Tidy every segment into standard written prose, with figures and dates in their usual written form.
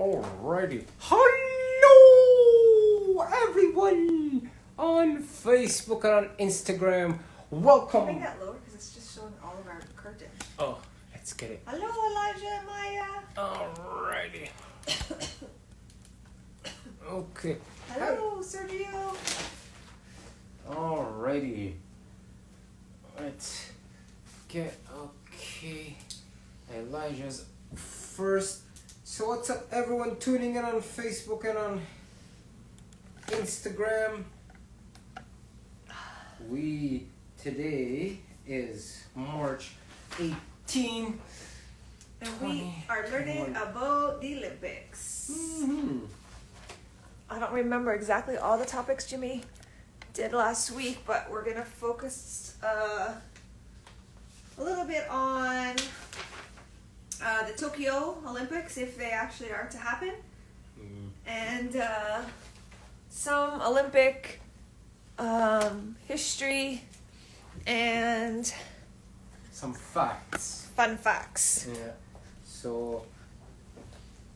Alrighty. Hello, everyone on Facebook and on Instagram. Welcome. Can I make that lower because it's just showing all of our curtains. Oh, let's get it. Hello, Elijah and Maya. Alrighty. Okay. Hello, Sergio. Alrighty. Let's get Elijah's first. So what's up, everyone tuning in on Facebook and on Instagram? Today is March 18. And we are learning about the Olympics. Mm-hmm. I don't remember exactly all the topics Jimmy did last week, but we're going to focus a little bit on the Tokyo Olympics, if they actually are to happen, and some Olympic history and Some facts. fun facts. Yeah. So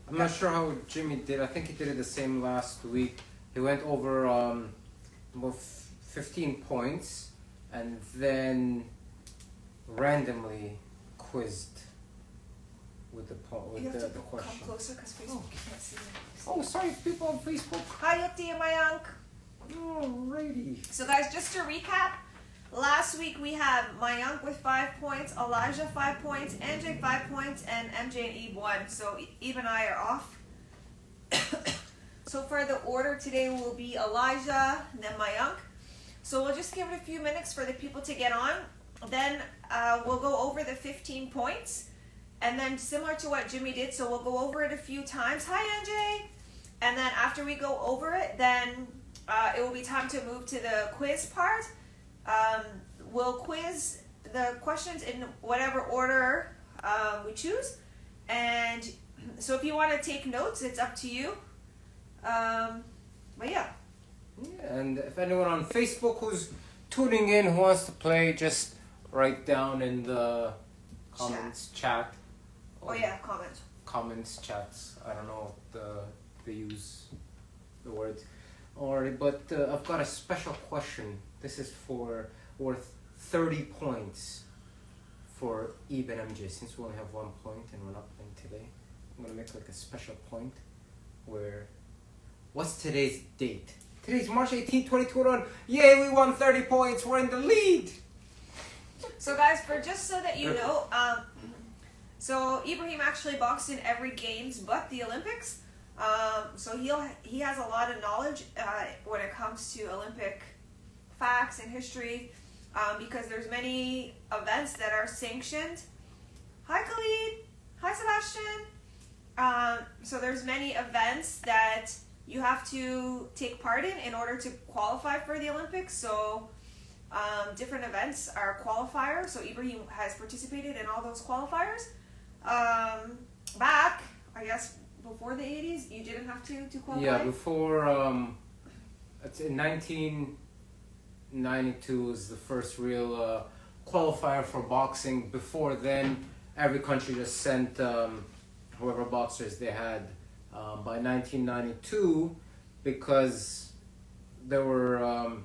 I'm not sure how Jimmy did. I think he did it the same last week. He went over about 15 points and then randomly quizzed with the You have to come question. closer because Facebook can't see you. Oh, sorry, people on Facebook. Hi, Yutti and Mayank. Alrighty. So, guys, just to recap, last week we had Mayank with 5 points, Elijah 5 points, MJ 5 points, and MJ and Eve 1. So, Eve and I are off. So, for the order today will be Elijah and then Mayank. So, we'll just give it a few minutes for the people to get on. Then we'll go over the 15 points. And then similar to what Jimmy did, so we'll go over it a few times. Hi, MJ. And then after we go over it, then it will be time to move to the quiz part. We'll quiz the questions in whatever order we choose. And so if you want to take notes, it's up to you. But yeah. And if anyone on Facebook who's tuning in who wants to play, just write down in the comments chat. Oh yeah, comments. Comments, chats. I don't know if they use the words. Alright, but I've got a special question. This is worth 30 points for Eve and MJ. Since we only have 1 point and we're not playing today, I'm gonna make like a special point where. What's today's date? Today's March 18, 2021. Yay, we won 30 points. We're in the lead. So guys, just so that you know, so Ibrahim actually boxed in every games but the Olympics. So he has a lot of knowledge when it comes to Olympic facts and history, because there's many events that are sanctioned. Hi Khalid. Hi Sebastian. So there's many events that you have to take part in order to qualify for the Olympics. So different events are qualifiers. So Ibrahim has participated in all those qualifiers. Back, I guess, before the 80s, you didn't have to qualify? Yeah, before, it's in 1992 was the first real qualifier for boxing. Before then, every country just sent whoever boxers they had. By 1992, because there were,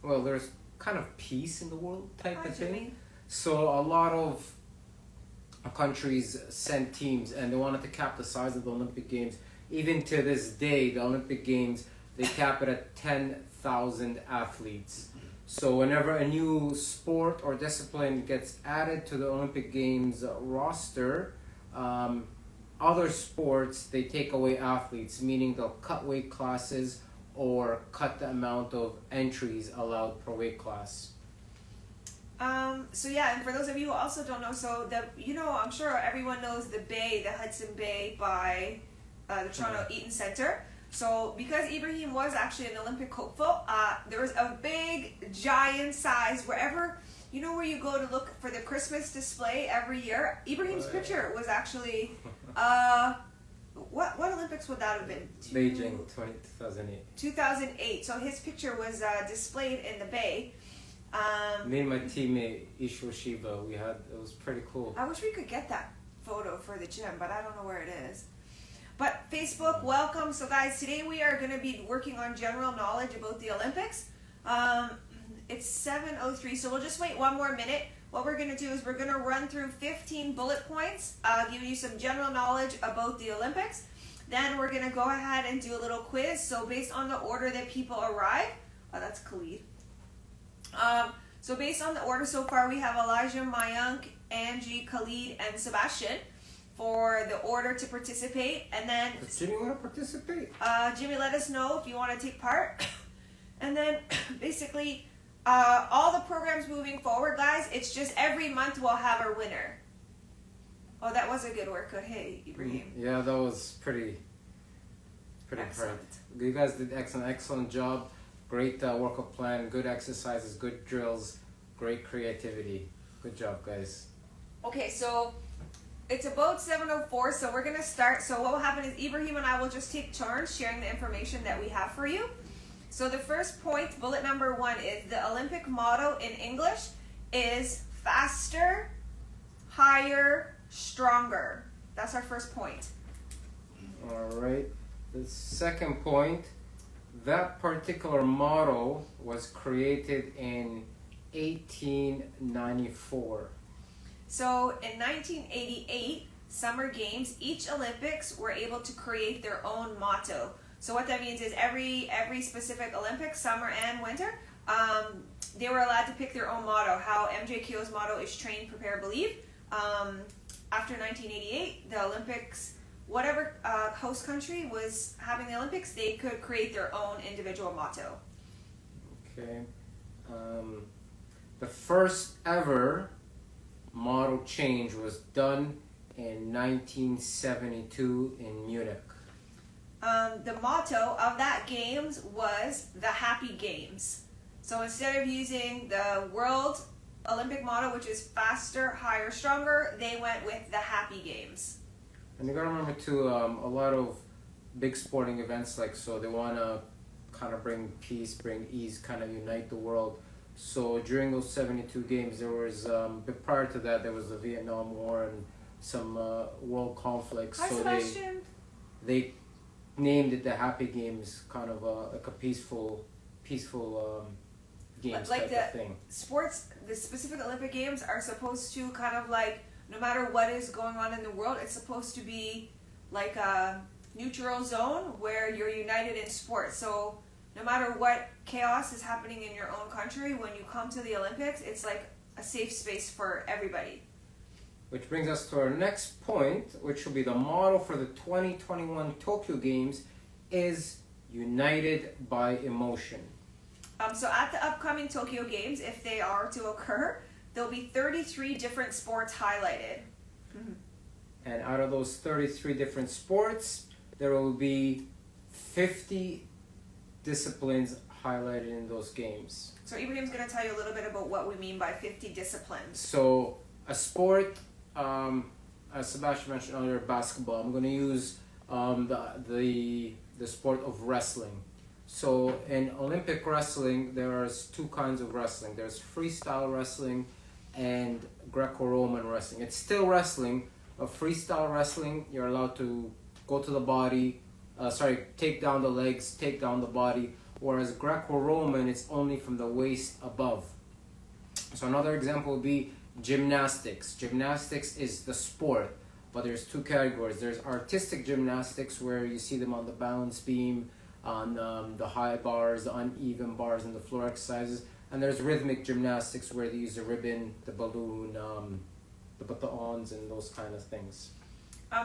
there's kind of peace in the world type of thing. So a lot of countries sent teams and they wanted to cap the size of the Olympic Games. Even to this day, the Olympic Games, they cap it at 10,000 athletes. So whenever a new sport or discipline gets added to the Olympic Games roster, other sports, they take away athletes, meaning they'll cut weight classes or cut the amount of entries allowed per weight class. So yeah, and for those of you who also don't know, so I'm sure everyone knows the bay, the Hudson Bay by the Toronto Eaton Centre. So because Ibrahim was actually an Olympic hopeful, there was a big, giant size wherever, where you go to look for the Christmas display every year. Ibrahim's picture was actually, what Olympics would that have been? Beijing, 2008. 2008. So his picture was displayed in the bay. Me and my teammate Ishu Shiba, it was pretty cool. I wish we could get that photo for the gym, but I don't know where it is. But Facebook, welcome. So guys, today we are going to be working on general knowledge about the Olympics. It's 7:03, so we'll just wait one more minute. What we're going to do is we're going to run through 15 bullet points, give you some general knowledge about the Olympics. Then we're going to go ahead and do a little quiz. So based on the order that people arrive, that's Khalid. So based on the order so far, we have Elijah, Mayank, Angie, Khalid, and Sebastian for the order to participate. And then Does Jimmy want to participate? Jimmy, let us know if you want to take part. And then basically all the programs moving forward, guys, it's just every month we'll have our winner. Oh, that was a good workout. Hey, Ibrahim. Yeah, that was pretty Excellent. perfect. You guys did excellent job. Great workout plan, good exercises, good drills, great creativity. Good job, guys. Okay, so it's about 7:04, so we're going to start. So what will happen is Ibrahim and I will just take turns sharing the information that we have for you. So the first point, bullet number 1, is the Olympic motto in English is faster, higher, stronger. That's our first point. All right. The second point, that particular motto was created in 1894. So in 1988 Summer Games, each Olympics were able to create their own motto. So what that means is every specific Olympics, summer and winter, they were allowed to pick their own motto. How MJKO's motto is train, prepare, believe. After 1988, the Olympics, whatever host country was having the Olympics, they could create their own individual motto. Okay. The first ever motto change was done in 1972 in Munich. The motto of that games was the Happy Games. So instead of using the World Olympic motto, which is faster, higher, stronger, they went with the Happy Games. And you gotta remember too, a lot of big sporting events they wanna kind of bring peace, bring ease, kind of unite the world. So during those 72 games, there was, but prior to that, there was the Vietnam War and some world conflicts. Hi, so Sebastian. they named it the Happy Games, kind of like a peaceful games Like type of thing. Sports, the specific Olympic Games are supposed to kind of like, no matter what is going on in the world, it's supposed to be like a neutral zone where you're united in sport. So no matter what chaos is happening in your own country, when you come to the Olympics, it's like a safe space for everybody. Which brings us to our next point, which will be the motto for the 2021 Tokyo Games is United by Emotion. So at the upcoming Tokyo Games, if they are to occur, there'll be 33 different sports highlighted. Mm-hmm. And out of those 33 different sports, there will be 50 disciplines highlighted in those games. So Ibrahim's going to tell you a little bit about what we mean by 50 disciplines. So a sport, as Sebastian mentioned earlier, basketball. I'm going to use the sport of wrestling. So in Olympic wrestling, there's two kinds of wrestling. There's freestyle wrestling and Greco-Roman wrestling. It's still wrestling. Freestyle wrestling, you're allowed to go to the body, take down the legs, take down the body. Whereas Greco-Roman, it's only from the waist above. So another example would be gymnastics. Gymnastics is the sport, but there's two categories. There's artistic gymnastics, where you see them on the balance beam, on the high bars, the uneven bars, and the floor exercises. And there's rhythmic gymnastics, where they use the ribbon, the balloon, the batons, and those kind of things.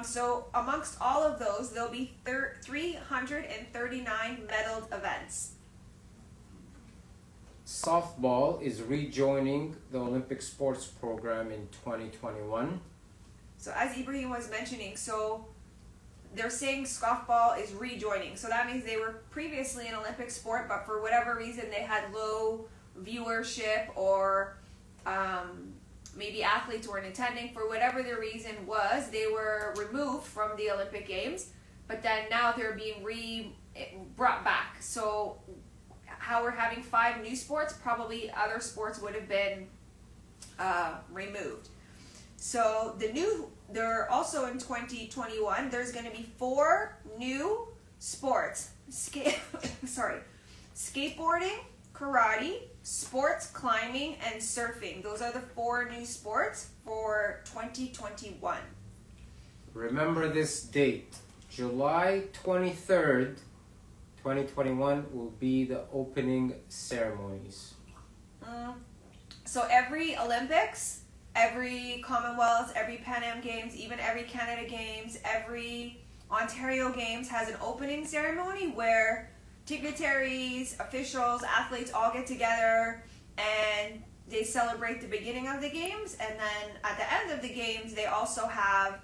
So amongst all of those, there'll be 339 medaled events. Softball is rejoining the Olympic sports program in 2021. So as Ibrahim was mentioning, so they're saying softball is rejoining. So that means they were previously an Olympic sport, but for whatever reason they had low viewership, or maybe athletes weren't attending. For whatever the reason was, they were removed from the Olympic Games, but then now they're being brought back. So how we're having 5 new sports, probably other sports would have been removed. So they're also in 2021, there's going to be 4 new sports. Skateboarding, karate, sports climbing, and surfing. Those are the 4 new sports for 2021. Remember this date, July 23rd, 2021 will be the opening ceremonies. So every Olympics, every Commonwealth, every Pan Am Games, even every Canada Games, every Ontario Games has an opening ceremony where dignitaries, officials, athletes all get together and they celebrate the beginning of the games, and then at the end of the games they also have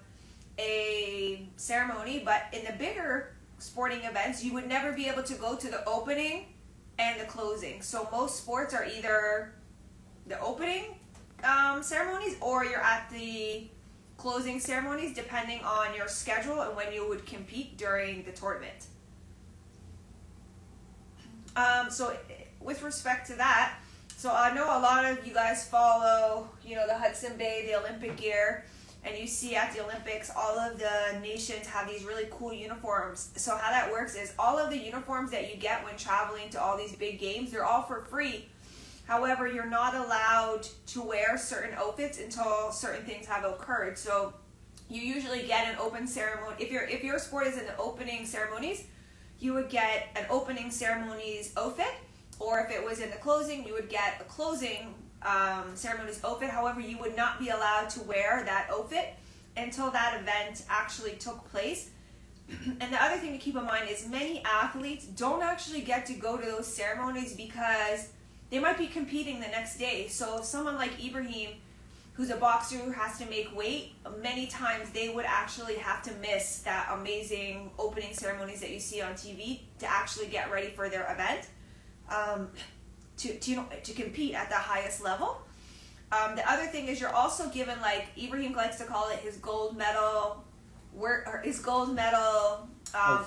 a ceremony. But in the bigger sporting events, you would never be able to go to the opening and the closing. So most sports are either the opening ceremonies or you're at the closing ceremonies, depending on your schedule and when you would compete during the tournament. So with respect to that, so I know a lot of you guys follow, the Hudson Bay, the Olympic gear, and you see at the Olympics, all of the nations have these really cool uniforms. So how that works is all of the uniforms that you get when traveling to all these big games, they're all for free. However, you're not allowed to wear certain outfits until certain things have occurred. So you usually get an open ceremony. If your sport is in the opening ceremonies, you would get an opening ceremonies outfit, or if it was in the closing, you would get a closing ceremonies outfit. However, you would not be allowed to wear that outfit until that event actually took place. And the other thing to keep in mind is many athletes don't actually get to go to those ceremonies because they might be competing the next day. So someone like Ibrahim, who's a boxer who has to make weight, many times they would actually have to miss that amazing opening ceremonies that you see on TV to actually get ready for their event, to compete at the highest level. The other thing is you're also given, like Ibrahim likes to call it, his gold medal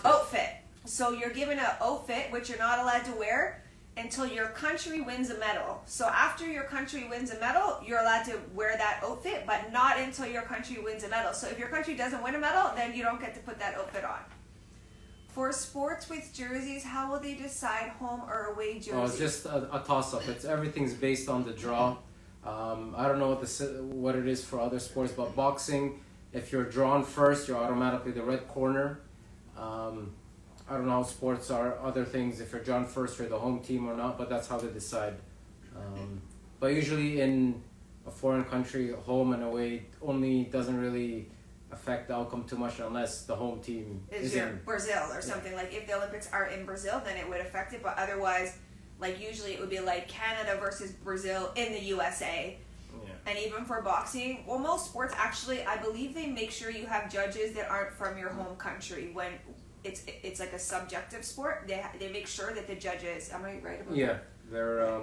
outfit. So you're given an outfit which you're not allowed to wear until your country wins a medal. So after your country wins a medal, you're allowed to wear that outfit, but not until your country wins a medal. So if your country doesn't win a medal, then you don't get to put that outfit on. For sports with jerseys, how will they decide home or away jerseys? Oh, it's just a toss-up. Everything's based on the draw. I don't know what it is for other sports, but boxing, if you're drawn first, you're automatically the red corner. I don't know how sports are, other things, if you're drawn first, you're the home team or not, but that's how they decide. But usually in a foreign country, home and away only doesn't really affect the outcome too much unless the home team is in Brazil or something. Like if the Olympics are in Brazil, then it would affect it, but otherwise, like usually it would be like Canada versus Brazil in the USA. Yeah. And even for boxing, well, most sports actually, I believe they make sure you have judges that aren't from your home country. When it's like a subjective sport, they make sure that the judges, am I right about that? Yeah, they're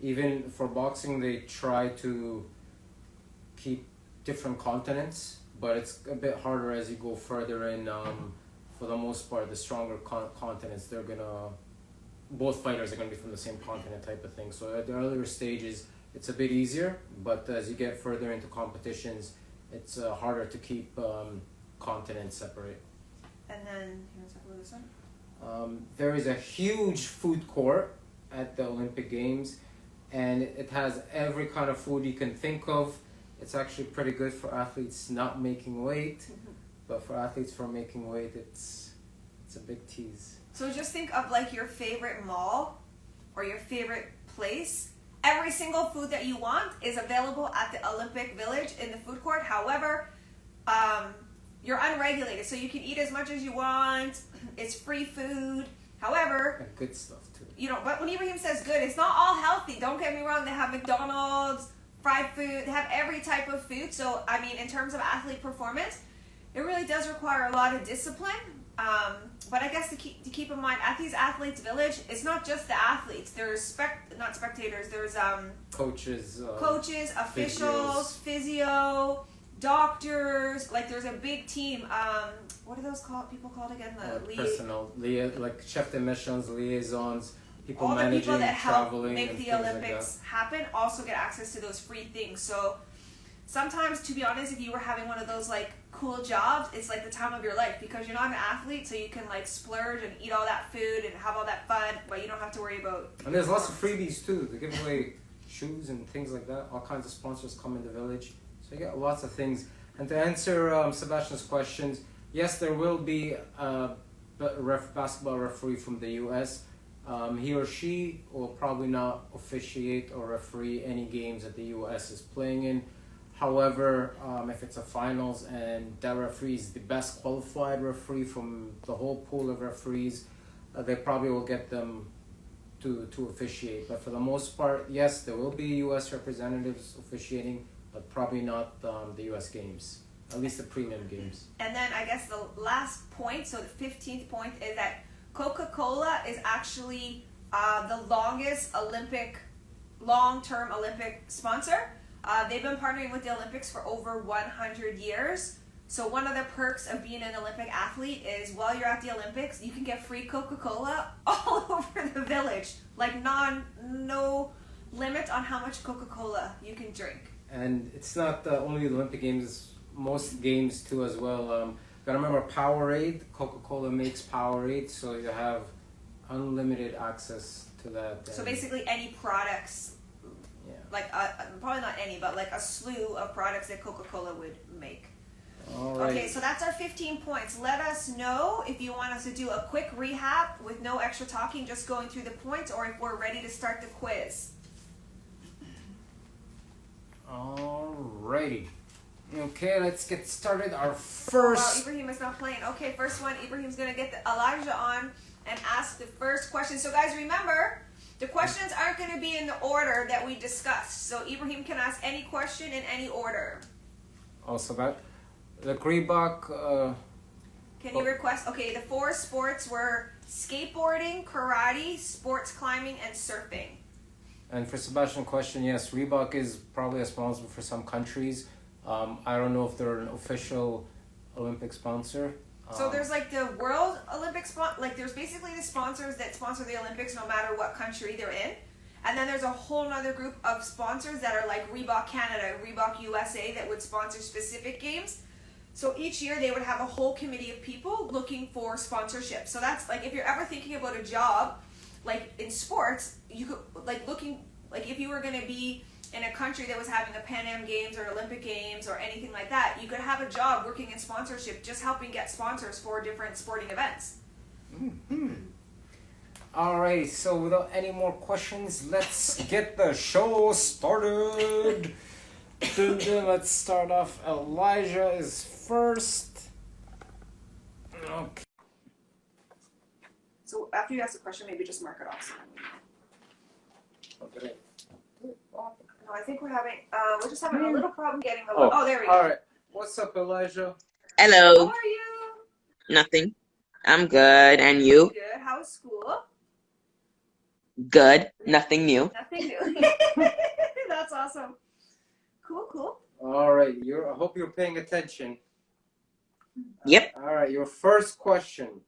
even for boxing they try to keep different continents, but it's a bit harder as you go further in. For the most part, the stronger continents, both fighters are going to be from the same continent type of thing. So at the earlier stages, it's a bit easier, but as you get further into competitions, it's harder to keep continents separate. And then, you want to talk about this one? There is a huge food court at the Olympic Games, and it has every kind of food you can think of. It's actually pretty good for athletes not making weight, but for athletes for making weight, it's a big tease. So just think of like your favorite mall or your favorite place. Every single food that you want is available at the Olympic Village in the food court. However, you're unregulated, so you can eat as much as you want. It's free food. However, and good stuff too. But when Ibrahim says good, it's not all healthy. Don't get me wrong. They have McDonald's, fried food. They have every type of food. So, I mean, in terms of athlete performance, it really does require a lot of discipline. But I guess to keep in mind, at these athletes' village, it's not just the athletes. There's not spectators. There's coaches, officials, physio, doctors. Like there's a big team. What are those people called again? Personnel, like chef de missions, liaisons, people all managing, the people that help traveling, make the Olympics happen also get access to those free things. So sometimes, to be honest, if you were having one of those like cool jobs, it's like the time of your life because you're not an athlete, so you can like splurge and eat all that food and have all that fun, but you don't have to worry about. And there's lots of freebies too. They give away shoes and things like that. All kinds of sponsors come in the village, so you get lots of things. And to answer Sebastian's questions, yes, there will be a basketball referee from the U.S. He or she will probably not officiate or referee any games that the U.S. is playing in. However, if it's a finals and that referee is the best qualified referee from the whole pool of referees, they probably will get them to officiate. But for the most part, yes, there will be U.S. representatives officiating, but probably not the U.S. games, at least the premium games. And then I guess the last point, so the 15th point, is that Coca-Cola is actually the longest long-term Olympic sponsor. They've been partnering with the Olympics for over 100 years. So one of the perks of being an Olympic athlete is while you're at the Olympics, you can get free Coca-Cola all over the village. Like no limit on how much Coca-Cola you can drink. And it's not only the Olympic Games, it's most games too as well. Gotta remember Powerade, Coca-Cola makes Powerade, so you have unlimited access to that. So basically any products, like probably not any, but like a slew of products that Coca-Cola would make. All right. Okay, so that's our 15 points. Let us know if you want us to do a quick recap with no extra talking, just going through the points, or if we're ready to start the quiz. Alrighty. Okay, let's get started. Our first... Wow, Ibrahim is not playing. Okay, first one, Ibrahim's going to get Elijah on and ask the first question. So guys, remember, the questions aren't going to be in the order that we discussed. So Ibrahim can ask any question in any order. Also that. The Reebok... Can you request... Okay, the 4 sports were skateboarding, karate, sports climbing, and surfing. And for Sebastian's question, yes, Reebok is probably responsible for some countries. I don't know if they're an official Olympic sponsor. So there's like the World Olympic like there's basically the sponsors that sponsor the Olympics no matter what country they're in. And then there's a whole other group of sponsors that are like Reebok Canada, Reebok USA that would sponsor specific games. So each year they would have a whole committee of people looking for sponsorship. So that's like if you're ever thinking about a job, like in sports, you could like if you were going to be in a country that was having a Pan Am Games or Olympic Games or anything like that, you could have a job working in sponsorship, just helping get sponsors for different sporting events. Mm-hmm. Alright, so without any more questions, let's get the show started. Let's start off. Elijah is first. Okay. So after you ask the question, maybe just mark it off. Okay. No, I think we're just having a little problem getting the... Oh, there we go. All right. What's up, Elijah? Hello. How are you? Nothing. I'm good. And you? Good. How was school? Good. Nothing new. Nothing new. That's awesome. Cool. All right. I hope you're paying attention. Yep. All right. Your first question.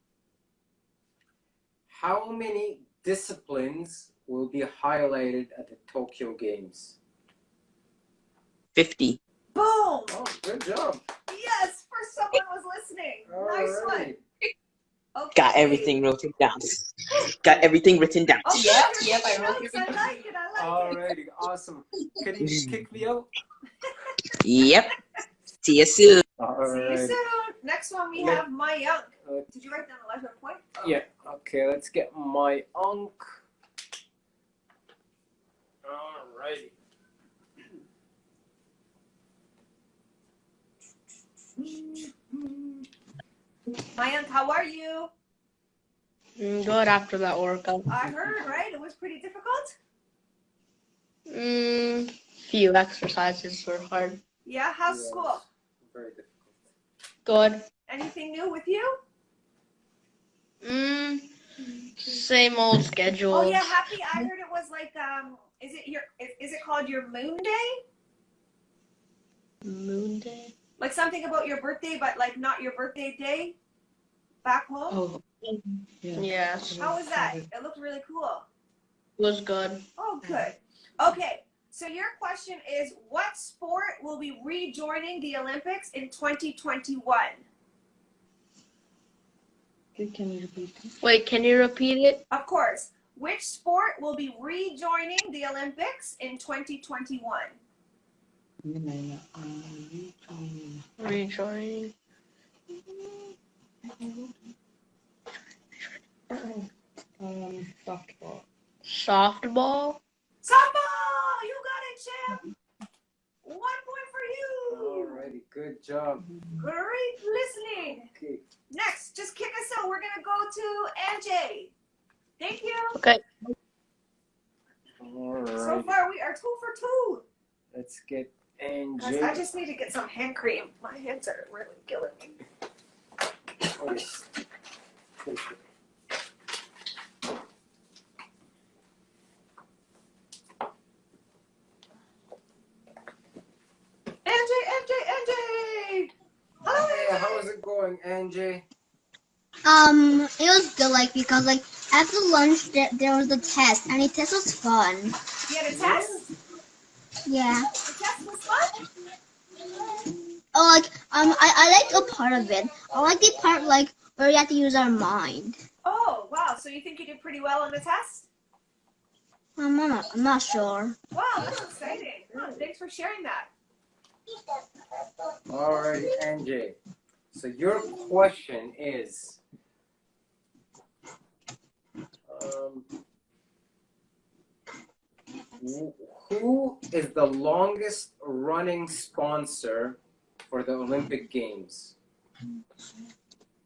How many disciplines will be highlighted at the Tokyo Games? 50. Boom! Oh, good job. Yes, for someone was listening. Nice one. Okay. Got everything written down. Got everything written down. Oh, Yep. I like it. Alrighty, awesome. Can you kick me out? Yep. See you soon. See you soon. Next one we have Mayank. Did you write down the last point? Oh. Yeah. Okay, let's get my Mayank. Alrighty. Mayank, how are you? Good after that workout. I heard, right? It was pretty difficult? Few exercises were hard. Yeah, how's school? Very difficult. Good. Anything new with you? Same old schedule. Oh yeah, happy. I heard it was like is it called your moon day? Moon day? Like something about your birthday, but like not your birthday day back home? Oh. Yes. How was that? It looked really cool. It was good. Oh, good. Okay, So your question is, what sport will be rejoining the Olympics in 2021? Can you repeat that? Wait, can you repeat it? Of course. Which sport will be rejoining the Olympics in 2021? Rejoining. Softball. Softball? Softball! You got it, champ! 1 point for you! Alrighty, good job. Great listening. Okay. Next, just kick us out. We're gonna go to MJ. Thank you. Okay. Alright. So far, we are 2 for 2. Let's get Guys, NJ. I just need to get some hand cream. My hands are really killing me. Oh, yes. MJ. Hello, Hey, MJ. how is it going, NJ? It was good, like, because, like, after lunch, there was a test, and the test was fun. You had a test? Yeah. The test was fun? Oh, like, I like a part of it. I like the part, like, where we have to use our mind. Oh, wow. So you think you did pretty well on the test? I'm not sure. Wow, that's exciting. Oh, thanks for sharing that. Alright, NJ. So your question is, who is the longest running sponsor for the Olympic Games?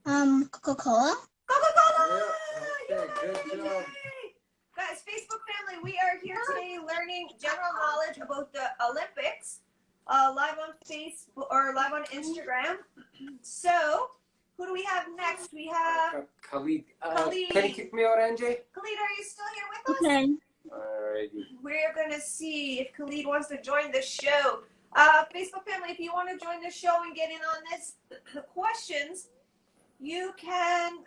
Coca-Cola? Coca-Cola! Yeah, okay, good job. Guys, Facebook family, we are here today learning general knowledge about the Olympics, live on Facebook or live on Instagram. So, who do we have next? We have Khalid. Khalid. Can you kick me out, NJ? Khalid. Are you still here with us? Okay. Alrighty. We're gonna see if Khalid wants to join the show. Facebook family, if you want to join the show and get in on this questions, you can.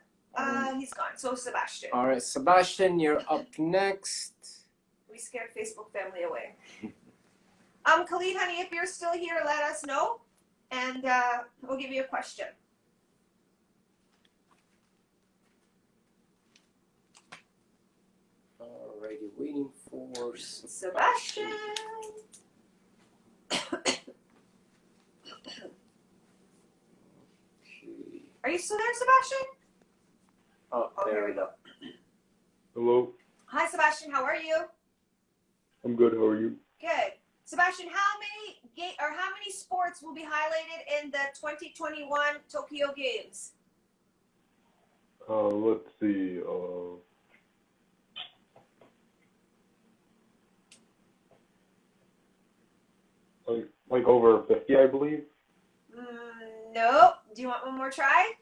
He's gone. So Sebastian, Alright, Sebastian, you're up next. we scared Facebook family away. Khalid, honey, if you're still here, let us know, and we'll give you a question. Alrighty, waiting for Sebastian. Okay. Are you still there, Sebastian? Oh, there we go. Hello, Hi, Sebastian. How are you? I'm good. How are you? Good. Sebastian, how many sports will be highlighted in the 2021 Tokyo Games? Let's see. Like over 50, I believe. Nope. Do you want one more try?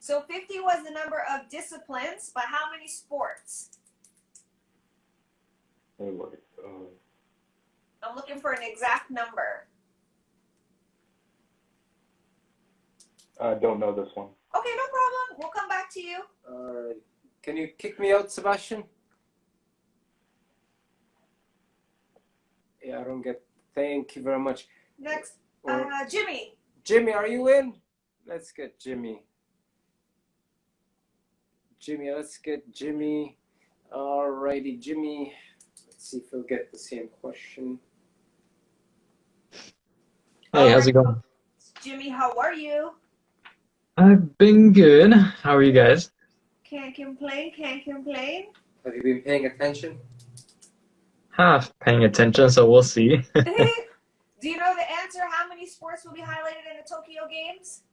So 50 was the number of disciplines, but how many sports? Like, I'm looking for an exact number. I don't know this one. Okay, no problem. We'll come back to you. Alright. Can you kick me out, Sebastian? Yeah, I don't get. Thank you very much. Next, Or- Jimmy. Jimmy, are you in? Let's get Jimmy. Let's get Jimmy. Alrighty, Jimmy. Let's see if we'll get the same question. Hey, how's it going? Jimmy, how are you? I've been good. How are you guys? Can't complain. Have you been paying attention? Half paying attention, so we'll see. Do you know the answer? How many sports will be highlighted in the Tokyo Games?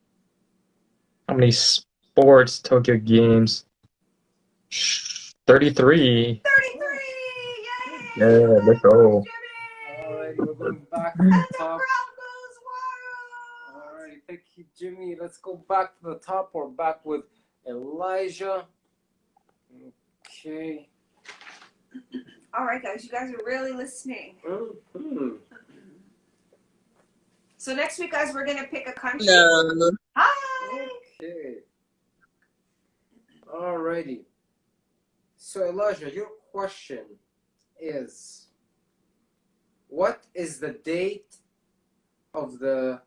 How many sports Tokyo Games? 33. 33! Yay! Yeah, let's go. Jimmy! Alrighty, we're going back to And the the top. crowd goes wild! Alrighty, thank you, Jimmy. Let's go back to the top. We're back with Elijah. Okay. All right, guys, you guys are really listening. Mm-hmm. So next week, guys, we're gonna pick a country. No. Hi. Okay. Alrighty. So Elijah, your question is, what is the date of the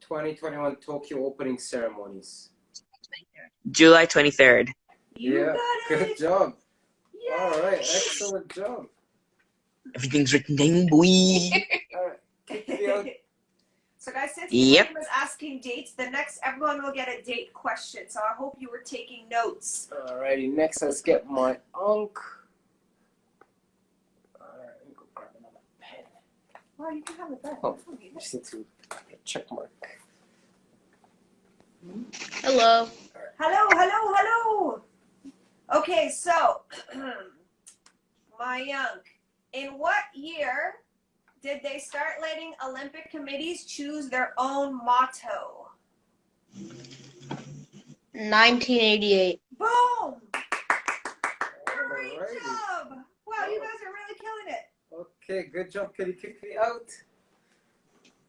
2021 Tokyo opening ceremonies? July 23rd. You got good it. job. Yay. All right, excellent job. Everything's written down, boy. All right. Yeah. So guys, since Yep. William is asking dates, the next everyone will get a date question. So I hope you were taking notes. Alrighty, next let's get my unk. Alright, let me go grab another pen. Wow, you can have it back. Oh, just need to check mark. Hello. Hello. Okay, so my young, in what year did they start letting Olympic committees choose their own motto? 1988. Boom! Great Alrighty. job! Wow, you guys are really killing it. Okay, good job. Can you kick me out?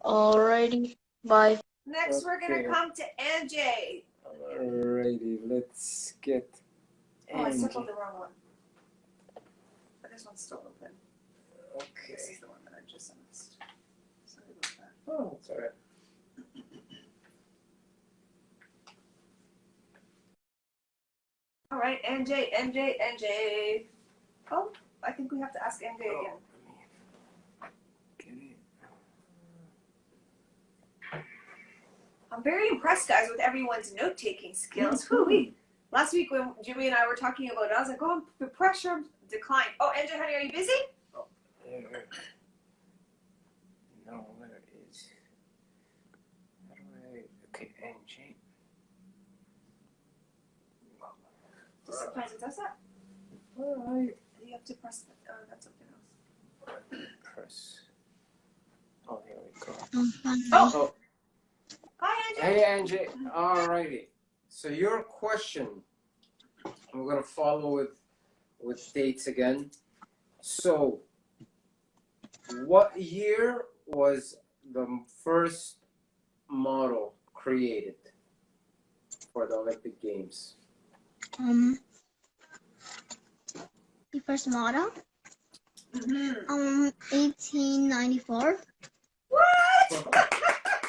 Alrighty. Bye. Next, we're gonna Okay. come to NJ. Alrighty, let's get. Oh, I Angie. circled the wrong one. But this one's still open. Okay. This is the one that I just missed. Sorry about that. Oh, it's alright. All right, NJ. Oh, I think we have to ask NJ again. Get it. I'm very impressed, guys, with everyone's note-taking skills. Whoo-wee. Last week when Jimmy and I were talking about it, I was like, oh, the pressure declined. Oh, NJ, honey, are you busy? No, where is? How do I? Okay, NG. Just sometimes it does that. Alright. You have to press the, oh, that's something else. Press. Oh, here we go. Oh. Oh, Hi, NJ. hey, Angie. Alrighty. So your question, we're gonna follow with dates again. So, what year was the first model created for the Olympic Games? The first model. Mm-hmm. 1894. What?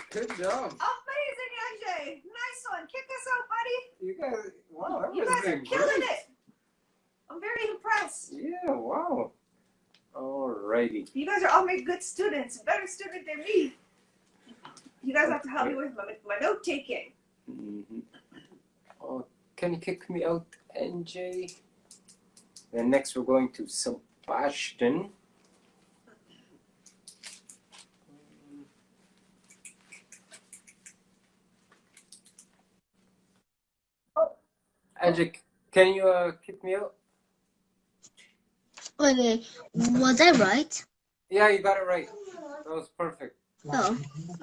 Good job. Amazing, NJ. Nice one. Kick us out, buddy. You guys, wow, You guys are everything killing great. it. I'm very impressed. Yeah, wow. Alrighty. You guys are all my good students. Better student than me. You guys have to help me with my note taking. Mm-hmm. Oh, can you kick me out, NJ? Then next we're going to Sebastian. Oh, NJ, can you kick me out? Okay, was I right? Yeah, you got it right. That was perfect. Oh,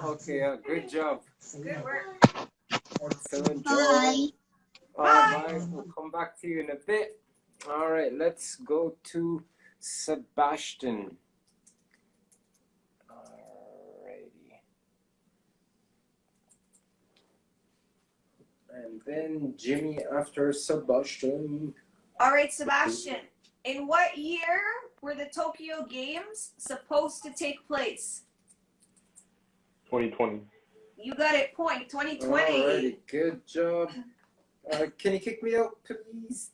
Okay, good job. Good work. Excellent job. bye. Bye. We'll come back to you in a bit. All right, let's go to Sebastian. Alrighty. And then Jimmy after Sebastian. All right, Sebastian. In what year were the Tokyo Games supposed to take place? 2020. You got it. Point. 2020. Alrighty, good job. Can you kick me out, please?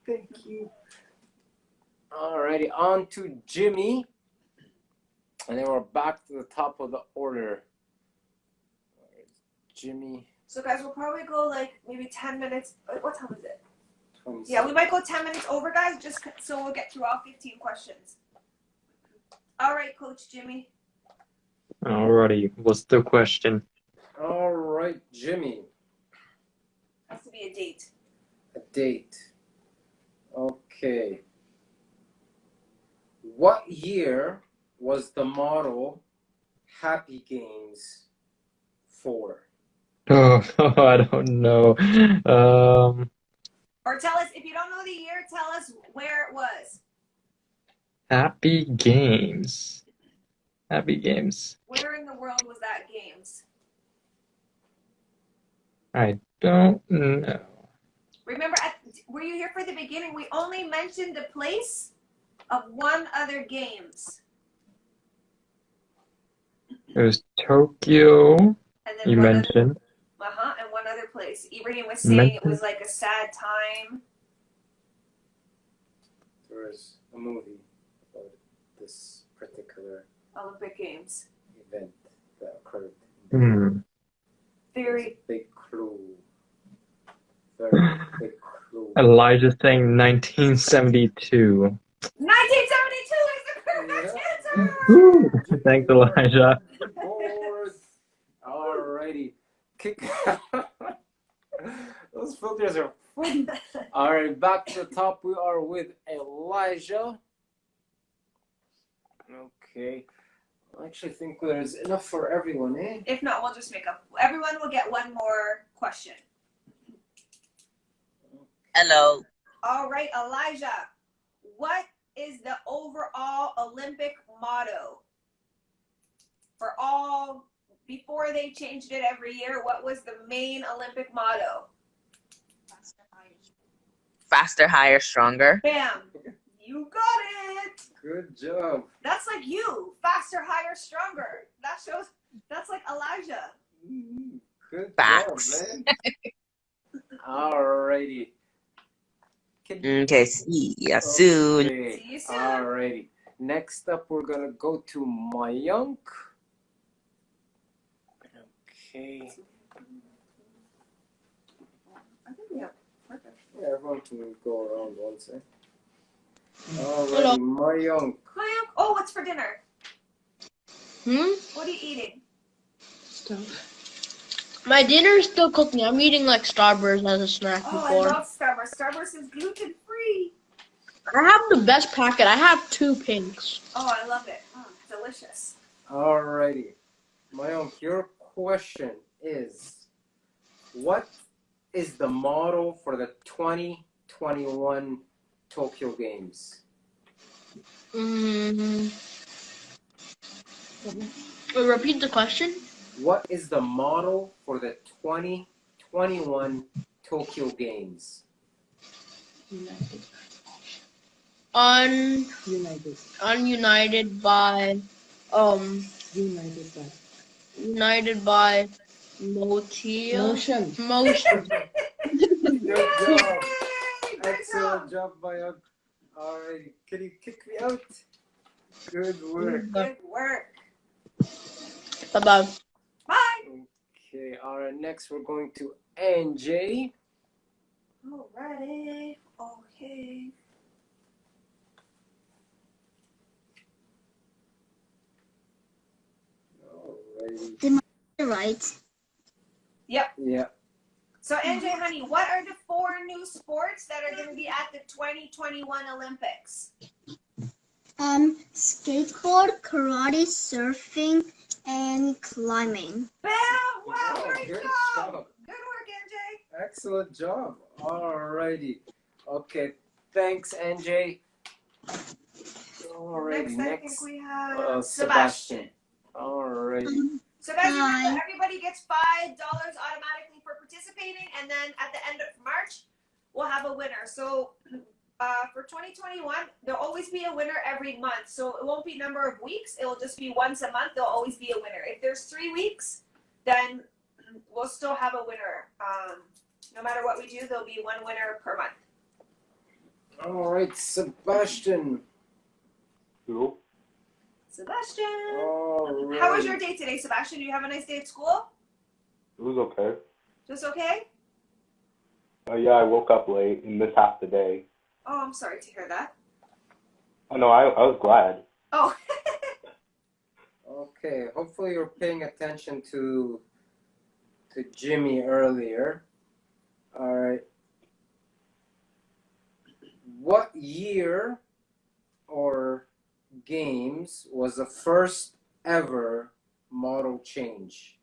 Thank you. Alrighty, on to Jimmy. And then we're back to the top of the order. Where's Jimmy? So, guys, we'll probably go like maybe 10 minutes. What time is it? 26. Yeah, we might go 10 minutes over, guys, just so we'll get through all 15 questions. All right, Coach Jimmy. Alrighty. What's the question? All right, Jimmy. Has to be a date. A date. Okay. What year was the model Happy Games for? Oh, I don't know. Or tell us, if you don't know the year, tell us where it was. Happy Games. Happy Games. Where in the world was that Games? I don't know. Remember, were you here for the beginning? We only mentioned the place of one other games. It was Tokyo, And then you one mentioned. other, and one other place. Ibrahim was saying it was like a sad time. There was a movie about this particular Olympic Games. event that occurred. Hmm. Very. Big clue. Very big clue. Elijah saying 1972. 1972 is the correct answer! Woo! Thanks, Elijah. Good board. Alrighty. Kick. Those filters are funny. Alright, back to the top. We are with Elijah. Okay. I actually think there's enough for everyone, eh? If not, we'll just make up. Everyone will get one more question. Hello. All right, Elijah. What is the overall Olympic motto? For all, before they changed it every year, what was the main Olympic motto? Faster, higher, stronger. Bam! You got it! Good job. That's like you. Faster, higher, stronger. That shows, that's like Elijah. Good Facts. job, man. Alrighty. Okay, see ya soon. Okay. See you soon. Alrighty. Next up, we're gonna go to Mayank. Okay. I think we have perfect. Yeah, everyone can go around once, eh? Alrighty, Mayank. Mayank, oh, what's for dinner? What are you eating? My dinner is still cooking. I'm eating like Starburst as a snack Oh, before. I love Starburst. Starburst is gluten free. I have the best packet. I have 2 pinks. Oh, I love it. Oh, delicious. Alrighty. Mayank, your question is, what is the model for the 2021 Tokyo Games? Repeat the question. What is the model for the 2021 Tokyo Games? Ununited by United by motion. Good job. Yay! Good Excellent job. job, Mayank. Alright, can you kick me out? Good work. Good work. Bye-bye. Bye. Okay, alright, next we're going to NJ. Alrighty. Okay. Alrighty. Right. Yep. Yeah. So, NJ, honey, what are the 4 new sports that are going to be at the 2021 Olympics? Skateboard, karate, surfing, and climbing. Bam! Wow, Oh, great good job. job. Good work, NJ. Excellent job. Alrighty. Okay, thanks, NJ. Alrighty, Next, I think we have Sebastian. Alrighty. Sebastian, Hi. everybody gets $5 automatically for participating, and then at the end of March, we'll have a winner. So for 2021, there'll always be a winner every month. So it won't be number of weeks. It'll just be once a month. There'll always be a winner. If there's 3 weeks, then we'll still have a winner. No matter what we do, there'll be 1 winner per month. Alright, Sebastian. Cool. Sebastian. Alright. How was your day today, Sebastian? Did you have a nice day at school? It was okay. Just okay? Yeah, I woke up late and missed half the day. Oh, I'm sorry to hear that. Oh, no, I was glad. Oh. Okay, hopefully you're paying attention to Jimmy earlier. Alright. What year or games was the first ever model change?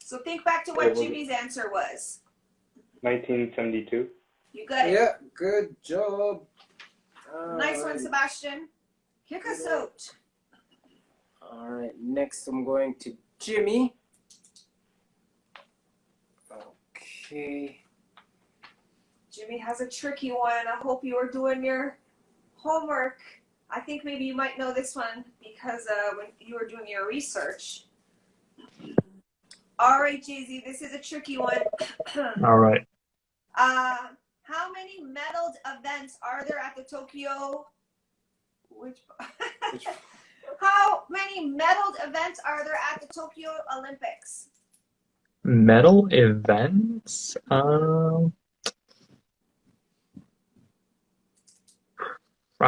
So think back to what It was- Jimmy's answer was. 1972. You got it. Yeah, good job. Nice one, Alrighty. Sebastian. Kick us out. Alright, next I'm going to Jimmy. Okay. Jimmy has a tricky one. I hope you are doing your homework. I think maybe you might know this one because when you were doing your research. All right, Jay-Z, this is a tricky one. All right. How many medaled events are there at the Tokyo? How many medaled events are there at the Tokyo Olympics? Medal events? I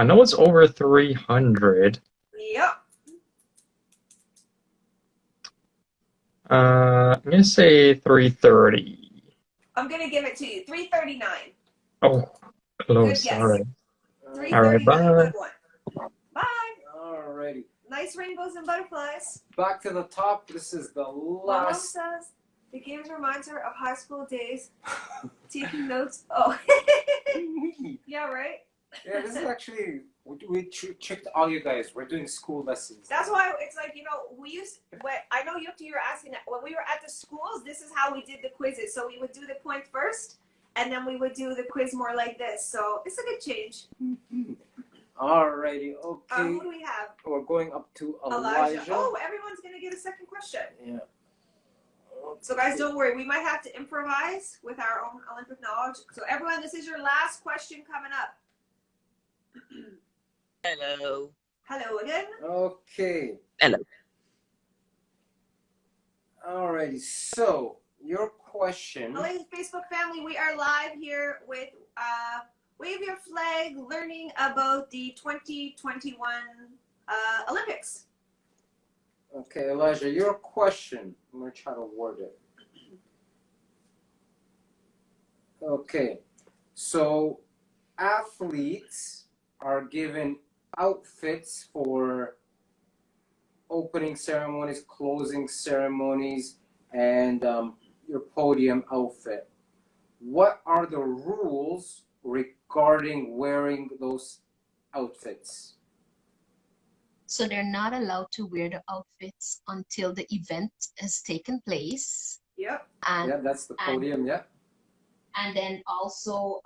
know it's over 300. Yep. I'm gonna say 330. I'm gonna give it to you. 339. Oh, Good close. guess. All right. 339. bye. Good one. Bye. Alrighty. Nice rainbows and butterflies. Back to the top. This is the My mom last. says the games reminds her of high school days. Taking notes. Oh. Yeah, right? Yeah, this is actually, we tricked all you guys. We're doing school lessons. That's why it's like, I know you were asking that. When we were at the schools, this is how we did the quizzes. So we would do the points first, and then we would do the quiz more like this. So it's a good change. Alrighty, okay. Who do we have? We're going up to Elijah. Elijah. Oh, everyone's going to get a second question. Yeah. So guys, don't worry. We might have to improvise with our own Olympic knowledge. So everyone, this is your last question coming up. Hello. Hello again. Okay. Hello. Alrighty, so your question. Hello, Facebook family. We are live here with Wave Your Flag, learning about the 2021 Olympics. Okay, Elijah, your question. I'm going to try to word it. Okay, so athletes are given outfits for opening ceremonies, closing ceremonies, and your podium outfit. What are the rules regarding wearing those outfits? So they're not allowed to wear the outfits until the event has taken place. Yep. And, Yeah, that's the podium, yeah. and then also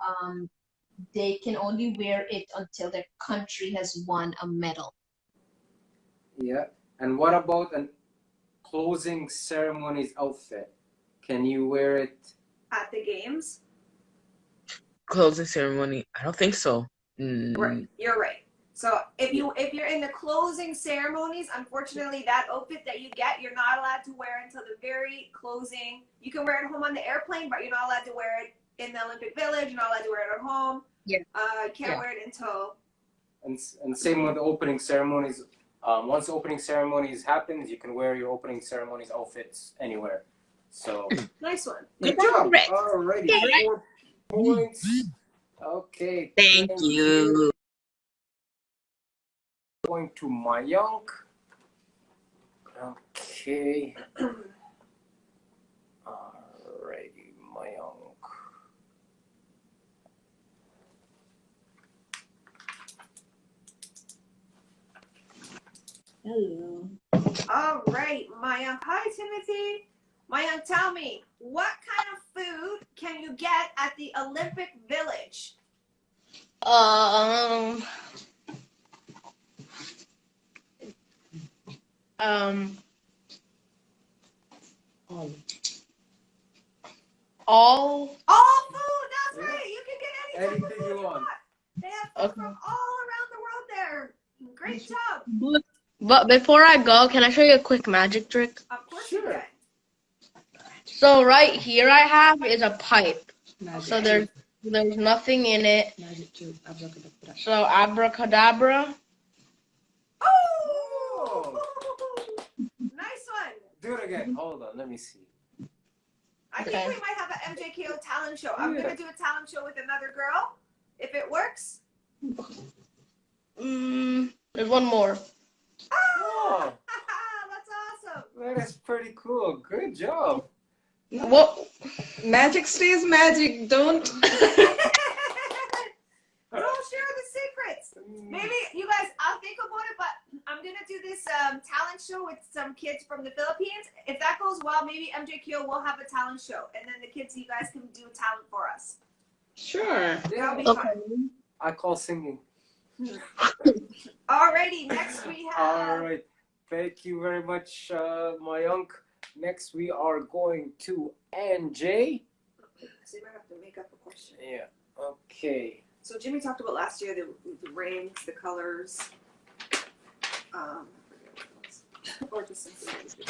they can only wear it until their country has won a medal. Yeah. And what about an closing ceremonies outfit? Can you wear it At the games. Closing ceremony. I don't think so. Right. You're right. So if you're in the closing ceremonies, unfortunately, that outfit that you get, you're not allowed to wear until the very closing. You can wear it home on the airplane, but you're not allowed to wear it in the Olympic Village. You're not allowed to wear it at home. Yeah. You can't wear it until. And same with the opening ceremonies. Once the opening ceremonies happens, you can wear your opening ceremonies outfits anywhere. So Nice one. good job. Alrighty, 4 points. Okay. Thank you. Going to Mayank. Okay. Alrighty, Mayank. Hello. All right, Mayank. Hi, Timothy. Mayank, tell me, what kind of food can you get at the Olympic Village? All All food, that's right. You can get any type of Anything food you want. They have food from all around the world there. Great job. But before I go, can I show you a quick magic trick? Of course you can. So right here I have is a pipe. Magic So trick. there's nothing in it. Magic trick. Abracadabra. So abracadabra. Oh! Nice one. Do it again. Hold on, let me see. I think we might have an MJKO talent show. I'm going to do a talent show with another girl. If it works. There's one more. Oh, That's awesome. that is pretty cool. Good job. What? Magic stays magic. Don't. Don't share the secrets. Maybe you guys, I'll think about it, but I'm going to do this talent show with some kids from the Philippines. If that goes well, maybe MJKO will have a talent show, and then the kids, you guys can do talent for us. Sure. That'll be Okay. fun. I call singing. Alrighty, next we have. All right. Thank you very much, Mayank. Next, we are going to NJ. So you might have to make up a question. Yeah. Okay. So Jimmy talked about last year the rings, the colors. I forget what else. Or just something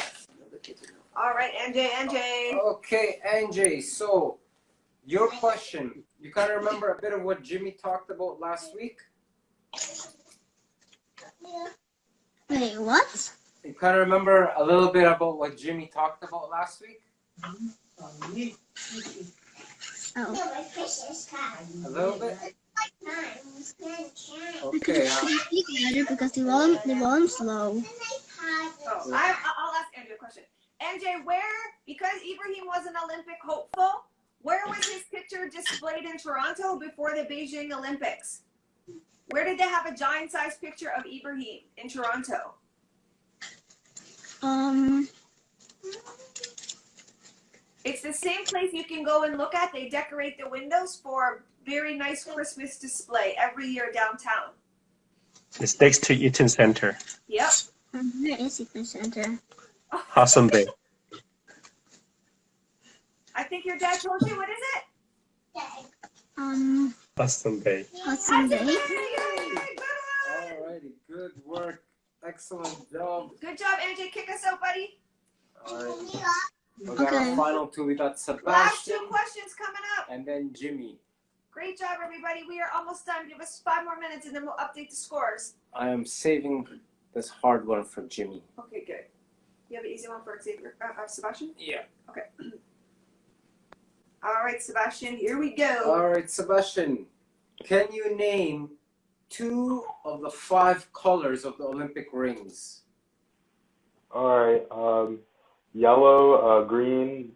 the kids would know. All right, NJ. Okay, NJ. So, your question. You kind of remember a bit of what Jimmy talked about last week? Wait, what? You kind of remember a little bit about what Jimmy talked about last week? Oh. A little bit? Okay. Speak louder because the volume slow. Oh, I'll ask Andrew a question. NJ, because Ibrahim was an Olympic hopeful, where was his picture displayed in Toronto before the Beijing Olympics? Where did they have a giant-sized picture of Ibrahim in Toronto? It's the same place you can go and look at. They decorate the windows for a very nice Christmas display every year downtown. It's next to Eaton Center. Yep. Where is Eaton Center? Awesome Bay. I think your dad told you. What is it? Awesome Bay. Hudson Bay. Alrighty, good work. Excellent job. Good job, NJ. Kick us out, buddy. Alright. We got Okay. our final two. We got Last Sebastian two questions coming up. and then Jimmy. Great job, everybody. We are almost done. Give us 5 more minutes and then we'll update the scores. I am saving this hard one for Jimmy. Okay, good. You have an easy one for Xavier, Sebastian? Yeah. Okay. All right, Sebastian, here we go. Alright, Sebastian. Can you name 2 of the 5 colors of the Olympic rings? Alright, yellow, green.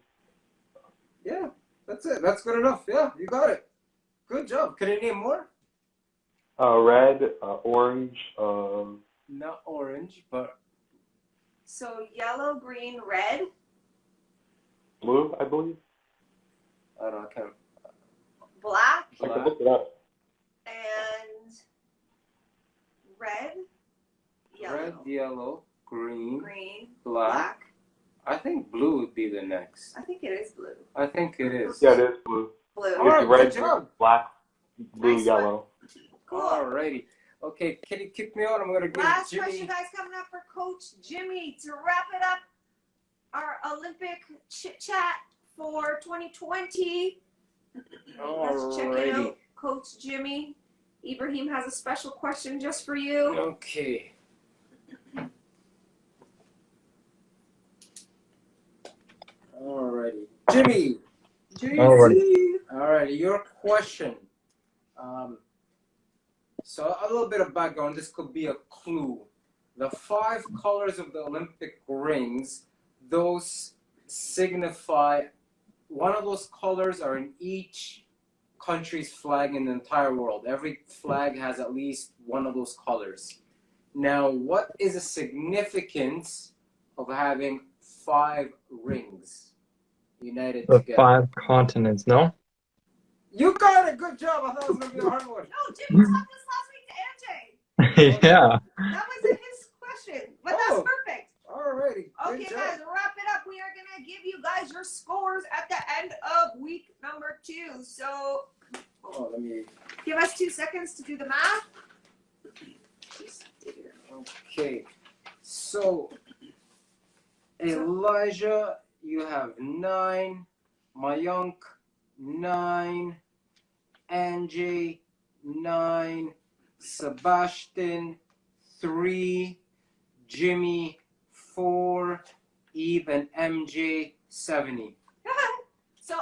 Yeah, that's it. That's good enough. Yeah, you got it. Good job. Can you name more? Red, orange, Not orange, but So yellow, green, red. blue, I believe. I don't know. I can't. Black I can look it up. and red, yellow, Red, yellow, green, green, black. black. I think blue would be the next. I think it is blue. I think it is. Yeah, it is blue. Blue. Alright, It's red, good job. black, blue, Nice one. yellow. Cool. Alrighty. Okay, can you kick me out? I'm gonna give Last Jimmy. question, guys, coming up for Coach Jimmy to wrap it up. Our Olympic chit chat for 2020. Let's check it Alrighty. out. Coach Jimmy. Ibrahim has a special question just for you. Okay. Alrighty. Jimmy. Alrighty. Alrighty, your question. So a little bit of background. This could be a clue. The 5 colors of the Olympic rings, those signify one of those colors are in each country's flag in the entire world. Every flag has at least one of those colors. Now, what is the significance of having 5 rings united The together? 5 continents, no? You got it. Good job. I thought it was gonna be a hard one. No, Jimmy taught this last week to NJ. Yeah. That was his question, but that's Oh. perfect. Alrighty. Okay, Good guys, job. wrap it up. We are gonna give you guys your scores at the end of week number 2. So Oh, let me. give us 2 seconds to do the math. Okay. So, Elijah, you have 9. Mayank, 9. Angie, 9. Sebastian, 3. Jimmy, 4. Eve and MJ, 70. So,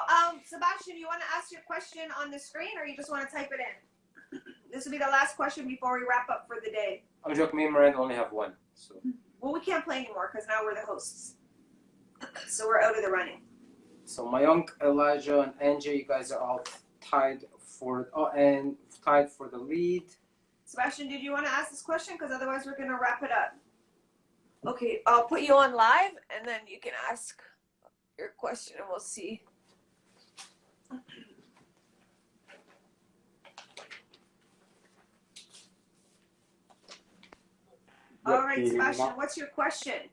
Sebastian, you want to ask your question on the screen, or you just want to type it in? This will be the last question before we wrap up for the day. I'm joking. Me and Miranda only have 1. So. Well, we can't play anymore because now we're the hosts. So we're out of the running. So Mayank, Elijah, and Angie, you guys are all tied for the lead. Sebastian, did you want to ask this question? Because otherwise we're going to wrap it up. Okay, I'll put you on live and then you can ask your question and we'll see. All right, can you hear me Sebastian, now? what's your question?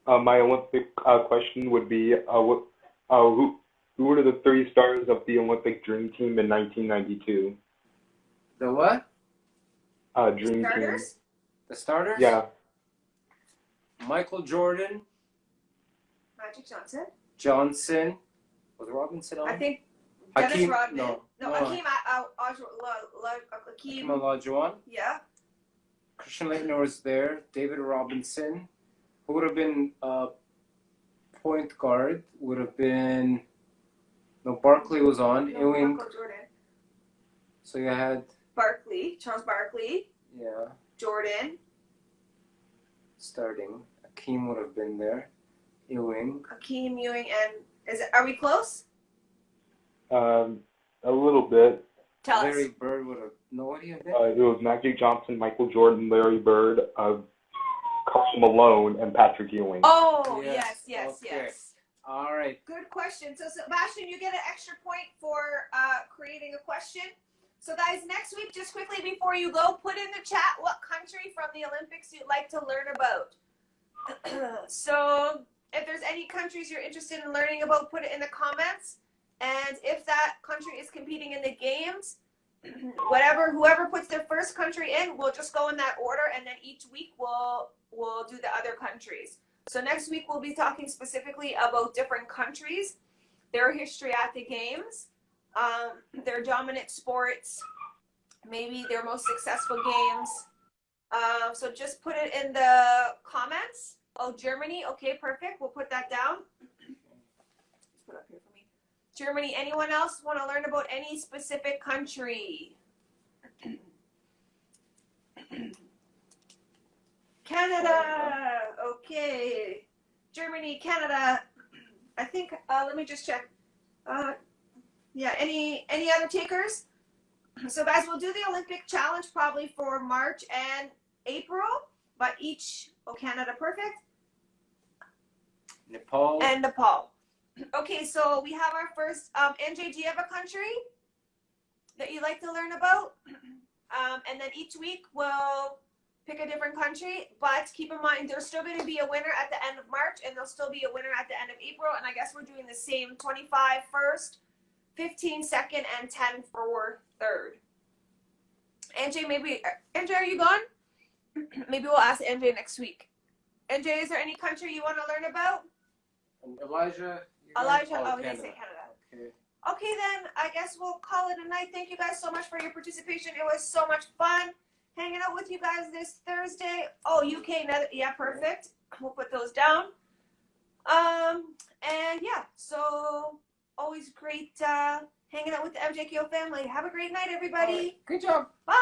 My Olympic question would be, who were the 3 stars of the Olympic Dream Team in 1992? The what? Dream Team. Starters? The starters? Yeah. Michael Jordan, Magic Johnson. Johnson. Was Robinson on? I think Dennis Hakeem? Rodman. No. Hakeem Hakeem Olajuwon. Yeah. Christian Laettner was there. David Robinson. Who would have been point guard? Would have been. No, Barkley was on. No, Ewing. Michael Jordan. So you had. Charles Barkley. Yeah. Jordan. Starting. Hakeem would have been there. Ewing. Hakeem, Ewing, and are we close? A little bit. Tell Larry us. Bird would have. No, what do you have? It was Magic Johnson, Michael Jordan, Larry Bird, Karl Malone, and Patrick Ewing. Oh, Yes, yes. okay. All right. Good question. So Sebastian, you get an extra point for creating a question. So guys, next week, just quickly before you go, put in the chat what country from the Olympics you'd like to learn about. So if there's any countries you're interested in learning about, put it in the comments. And if that country is competing in the games, whoever puts their first country in, we'll just go in that order, and then each week we'll do the other countries. So next week we'll be talking specifically about different countries, their history at the games, their dominant sports, maybe their most successful games. So just put it in the comments. Oh, Germany. Okay, perfect. We'll put that down. Just put it up here for me. Germany. Anyone else want to learn about any specific country? Canada. Okay. Germany, Canada. I think, let me just check. Yeah, any other takers? So guys, we'll do the Olympic challenge probably for March and April, but Canada, perfect. Nepal. And Nepal. Okay, so we have our first, NJ, do you have a country that you'd like to learn about? And then each week we'll pick a different country, but keep in mind there's still going to be a winner at the end of March, and there'll still be a winner at the end of April, and I guess we're doing the same 25 first, 15 second, and 10 for third. NJ, are you gone? Maybe we'll ask NJ next week. NJ, is there any country you want to learn about? Elijah. Oh, Canada. they say Canada. Okay. Okay, then I guess we'll call it a night. Thank you guys so much for your participation. It was so much fun hanging out with you guys this Thursday. Oh, UK, yeah, perfect. We'll put those down. And yeah, so always great hanging out with the MJKO family. Have a great night, everybody. Good job. Bye.